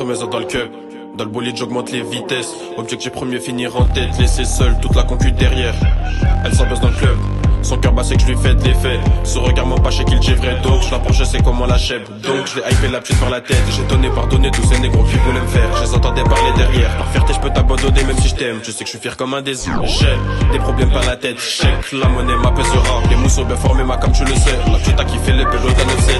remets-en dans le cup. Dans le bolide j'augmente les vitesses. Objectif premier, finir en tête. Laisser seul toute la concu derrière. Elle s'ambiance dans le club. Son cœur bat c'est que je lui fais de l'effet. Ce regard m'empêche qu'il j'ai vrai. Donc je l'approche, je sais comment la chèvre. Donc je l'ai hypé la petite par la tête. J'ai donné, pardonné tous ces négros qui voulaient me faire. Je les entendais parler derrière. Par fierté je peux t'abandonner même si je t'aime. Je sais que je suis fier comme un désir. J'ai des problèmes par la tête. Check la monnaie m'apaisera. Les mousses sont bien formés ma comme tu le sais. La petite a kiffé les pélos d'un 9-7.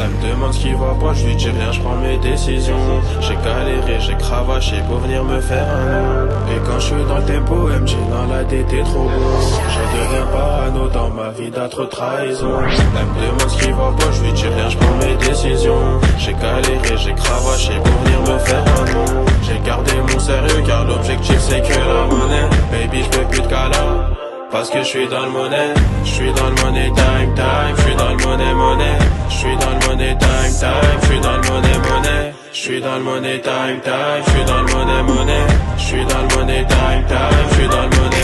Elle me demande ce qui va pas, je lui dis rien, je prends mes décisions. J'ai galéré, j'ai cravaché pour venir me faire un nom. Et quand je suis dans le tempo, MJ dans la tête t'es trop beau. Je deviens parano dans ma vie d'être trahison. Elle me demande ce qui va pas, je lui dis rien, je prends mes décisions. J'ai galéré, j'ai cravaché pour venir me faire un nom. J'ai gardé mon sérieux car l'objectif c'est que la monnaie. Baby je fais plus de câlins parce que je suis dans le monnaie. Je suis dans le money time time. Je suis dans le money. Je suis dans le money time time. Je suis dans le money. Je suis dans le money time time. Je suis dans le money. Je suis dans le money time time. Je suis dans le money.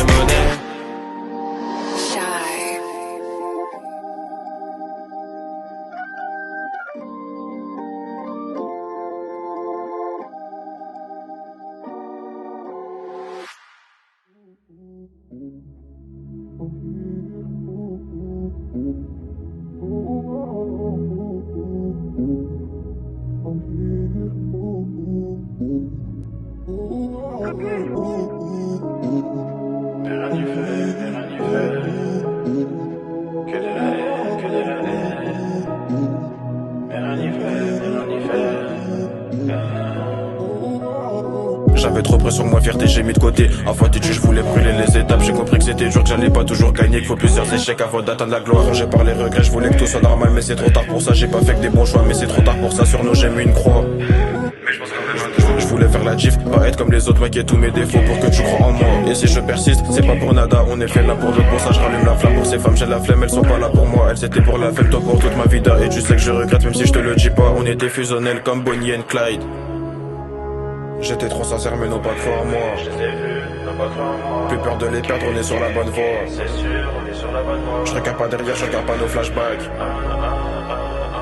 J'avais trop pris sur moi, fierté j'ai mis de côté. À fois têtu je voulais brûler les étapes. J'ai compris que c'était dur, que j'allais pas toujours gagner, qu'il faut plusieurs échecs avant d'atteindre la gloire. Rangé par les regrets, je voulais que tout soit normal, mais c'est trop tard pour ça. J'ai pas fait que des bons choix, mais c'est trop tard pour ça. Sur nos j'ai mis une croix. Je voulais faire la gif, pas être comme les autres, maquiller tous mes défauts pour que tu crois en moi. Et si je persiste, c'est pas pour nada, on est fait l'un pour l'autre. Pour ça je rallume la flamme pour ces femmes, j'ai la flemme, elles sont pas là pour moi. Elles étaient pour la fête, toi pour toute ma vida. Et tu sais que je regrette même si je te le dis pas. On était fusionnels comme Bonnie and Clyde. J'étais trop sincère mais non pas de foi en moi. Plus peur de les perdre, on est sur la bonne voie. Je regarde pas derrière, je regarde pas nos flashbacks.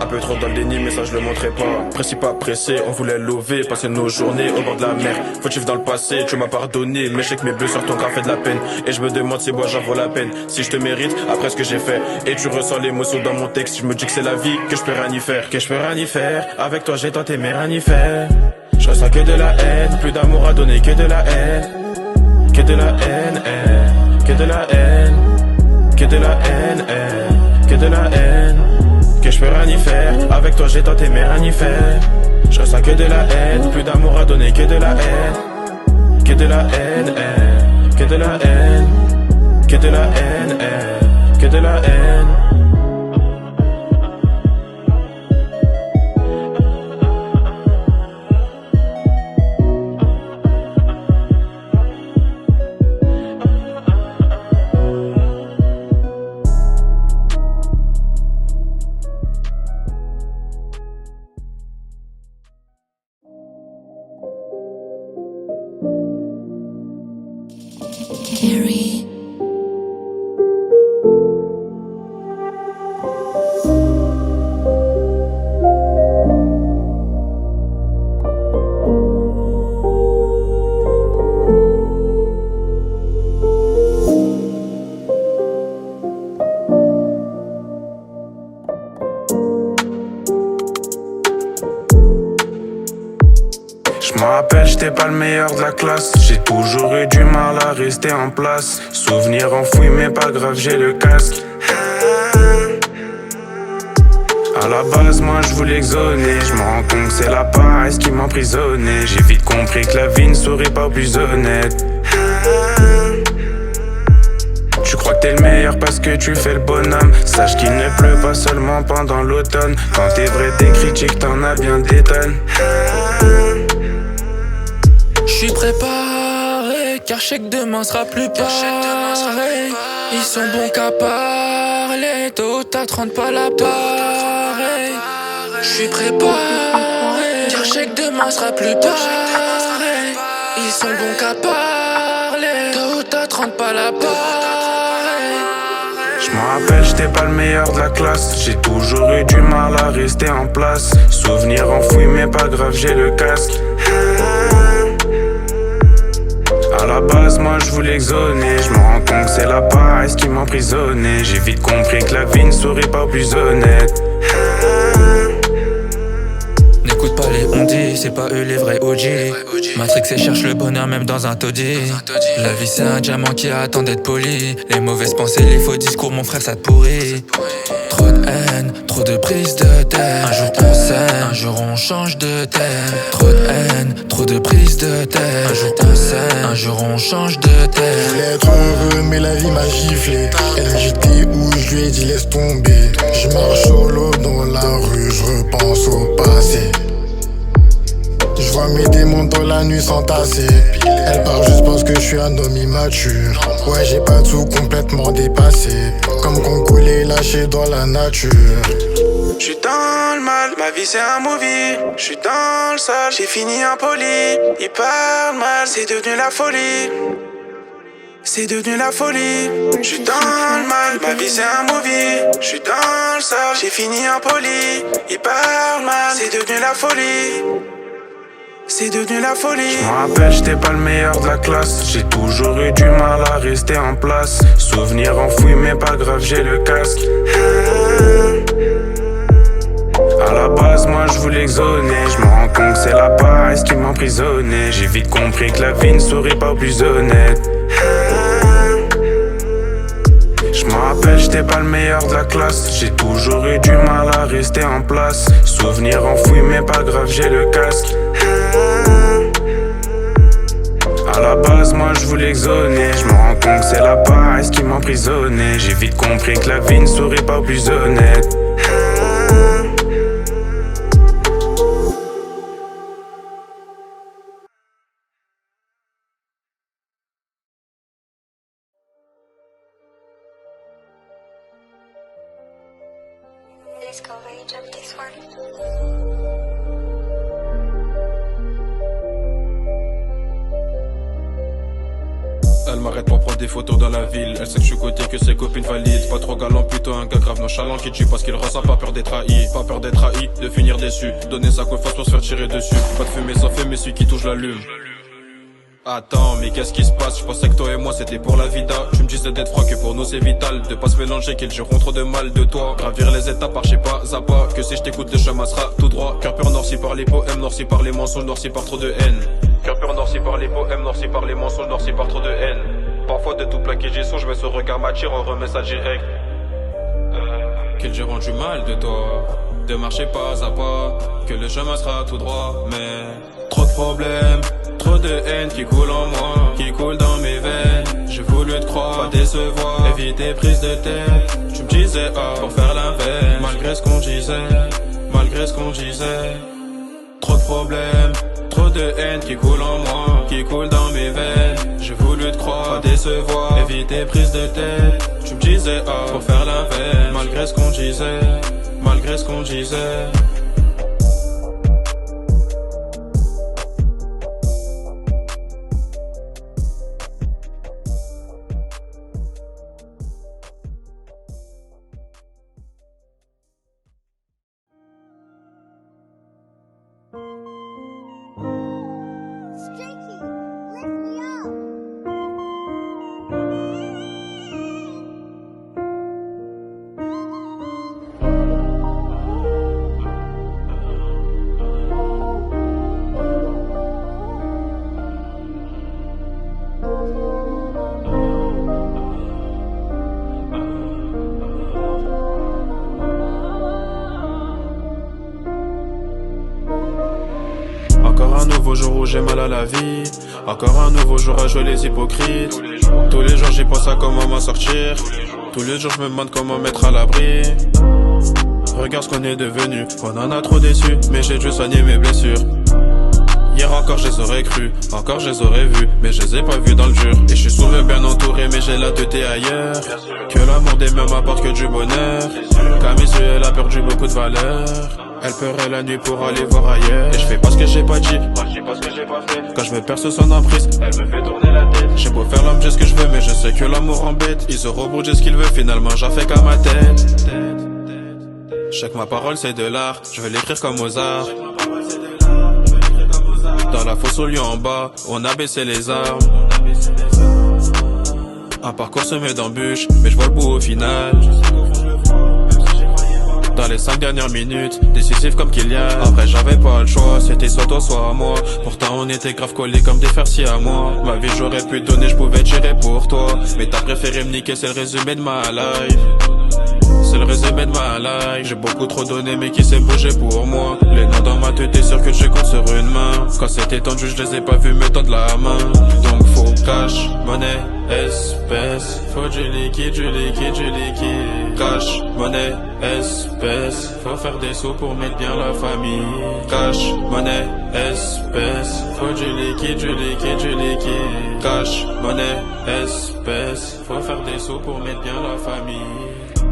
Un peu trop dans le déni mais ça je le montrais pas. Précis pas pressé, on voulait lever, passer nos journées au bord de la mer. Fautif dans le passé, tu m'as pardonné, mais je sais que mes bleus sur ton graphe fait de la peine. Et je me demande si moi j'en vaut la peine. Si je te mérite, après ce que j'ai fait. Et tu ressens l'émotion dans mon texte. Je me dis que c'est la vie, que je peux rien y faire. Que je peux rien y faire, avec toi j'ai tenté mais rien y faire. Je ressens que de la haine, plus d'amour à donner que de la haine. Que de la haine, que de la haine. Que de la haine, que de la haine. Que je peux rien y faire, avec toi j'ai tenté mais rien y faire. Je ressens que de la haine, plus d'amour à donner que de la haine. Que de la haine, que de la haine. Que de la haine, que de la haine. J'étais pas le meilleur de la classe, j'ai toujours eu du mal à rester en place. Souvenir enfoui mais pas grave, j'ai le casque. À la base moi je voulais exoner, je me rends compte que c'est la paresse qui m'emprisonnait. J'ai vite compris que la vie ne serait pas plus honnête. Tu crois que t'es le meilleur parce que tu fais le bonhomme. Sache qu'il ne pleut pas seulement pendant l'automne. Quand t'es vrai t'es critique, t'en as bien des tonnes. J'suis préparé, car je sais que demain sera plus pareil. Ils sont bons qu'à parler, tôt ou tard te rendent pas la pareille. J'suis préparé, car je sais que demain sera plus pareil. Ils sont bons qu'à parler, tôt ou tard te rendent pas la pareille. Je me rappelle, j'étais pas le meilleur de la classe. J'ai toujours eu du mal à rester en place. Souvenir enfoui mais pas grave, j'ai le casque. voulais zoner. Je me rends compte que c'est la paresse qui m'emprisonnait. J'ai vite compris que la vie ne serait pas plus honnête. N'écoute pas les on-dit, c'est pas eux les vrais OG. Matrix cherche le bonheur même dans un taudis. La vie c'est un diamant qui attend d'être poli. Les mauvaises pensées, les faux discours, mon frère ça te pourrit. Trop de haine, trop de prise de tête. Un jour on s'aime, un jour on change de thème. Trop de haine, trop de prise de tête. Un jour on s'aime, un jour on change de Je thème. voulais être heureux mais la vie m'a giflé. Elle me dit t'es où, je lui ai dit laisse tomber. Je marche solo dans la rue, je repense au passé. Je vois mes démons dans la nuit s'entasser. Elle part juste parce que je suis un homme immature. Ouais, j'ai pas tout complètement dépassé. Comme Congolais lâché dans la nature. J'suis dans le mal, ma vie c'est un movie. J'suis dans le sale, j'ai fini impoli. Ils parlent mal, c'est devenu la folie. C'est devenu la folie. J'suis dans le mal, ma vie c'est un movie. J'suis dans le sale, j'ai fini impoli. Ils parlent mal, c'est devenu la folie. C'est devenu la folie. Je me rappelle, j'étais pas le meilleur de la classe. J'ai toujours eu du mal à rester en place. Souvenir enfoui, mais pas grave, j'ai le casque. À la base, moi je voulais exoner. Je me rends compte que c'est la paresse qui m'emprisonnait. J'ai vite compris que la vie ne serait pas plus honnête. Je me rappelle, j'étais pas le meilleur de la classe. J'ai toujours eu du mal à rester en place. Souvenir enfoui, mais pas grave, j'ai le casque. À la base, moi je voulais exoner. Je me rends compte que c'est la paresse qui m'emprisonnait. J'ai vite compris que la vie ne serait pas plus honnête. Let's go rage up this one. Elle m'arrête pour prendre des photos dans la ville. Elle sait que je suis côté, que ses copines valident. Pas trop galant, plutôt un gars grave nonchalant qui tue parce qu'il ressent pas peur d'être trahi. Pas peur d'être trahi, de finir déçu. Donner sa confiance pour se faire tirer dessus. Pas de fumée sans fumée, celui qui touche l'allume. Attends, mais qu'est-ce qui se passe? Je pensais que toi et moi c'était pour la vida. Tu me disais d'être froid, que pour nous c'est vital. De pas se mélanger, qu'ils jureront trop de mal de toi. Gravir les étapes par je sais pas, à pas. Que si je t'écoute, le chemin sera tout droit. Cœur pur noirci par les poèmes, noirci par les mensonges, noirci par trop de haine. Cœur pur noirci par les poèmes, noirci par les mensonges, noirci par trop de haine. Parfois de tout plaquer j'y songe, mais ce regard m'attire, on remet ça direct. Qu'ils jureront du mal de toi. De marcher pas à pas, que le chemin sera tout droit. Mais trop de problèmes, trop de haine qui coule en moi, qui coule dans mes veines. J'ai voulu te croire, pas décevoir, éviter prise de tête. Tu me disais pour faire l'inverse, malgré ce qu'on disait, malgré ce qu'on disait. Trop de problèmes, trop de haine qui coule en moi, qui coule dans mes veines. J'ai voulu te croire, pas décevoir, éviter prise de tête. Tu me disais pour faire l'inverse, malgré ce qu'on disait, malgré ce qu'on disait. Encore un nouveau jour où j'ai mal à la vie. Encore un nouveau jour à jouer les hypocrites. Tous les jours j'y pense à comment m'en sortir. Tous les jours je me demande comment mettre à l'abri. Regarde ce qu'on est devenu. On en a trop déçu, mais j'ai dû soigner mes blessures. Hier encore je les aurais cru, encore je les aurais vus, mais je les ai pas vus dans le dur. Et je suis souvent bien entouré, mais j'ai la tête ailleurs. Que l'amour des miens m'apporte que du bonheur. Qu'à mes yeux elle a perdu beaucoup de valeur. Elle pleurait la nuit pour aller voir ailleurs. Et je fais pas ce que j'ai pas dit, moi je dis pas ce que j'ai pas fait. Quand je me perds sous son emprise, elle me fait tourner la tête. J'ai beau faire l'homme, j'ai ce que je veux, mais je sais que l'amour embête. Ils auront beau dire ce qu'ils veulent, finalement j'en fais qu'à ma tête. Je sais que ma parole c'est de l'art, je vais l'écrire comme Mozart. Dans la fosse au lieu en bas, on a baissé les armes. Un parcours semé d'embûches, mais je vois le bout au final. Dans les 5 dernières minutes, décisif comme Kylian. Après j'avais pas le choix, c'était soit toi soit moi. Pourtant on était grave collés comme des fers à moi. Ma vie j'aurais pu te donner, je pouvais te gérer pour toi. Mais t'as préféré me niquer, c'est le résumé de ma life. C'est le résumé de ma life. J'ai beaucoup trop donné mais qui s'est bougé pour moi. Les noms dans ma tête, t'es sûr que je compte sur une main. Quand c'était tendu je les ai pas vus me tendre la main. Donc faut cash, monnaie, espèce. Faut du liquide, du liquide, du liquide. Cash, monnaie, espèce. Faut faire des sous pour mettre bien la famille. Cash, monnaie, espèce. Faut du liquide, du liquide, du liquide. Cash, monnaie, espèce. Faut faire des sous pour mettre bien la famille.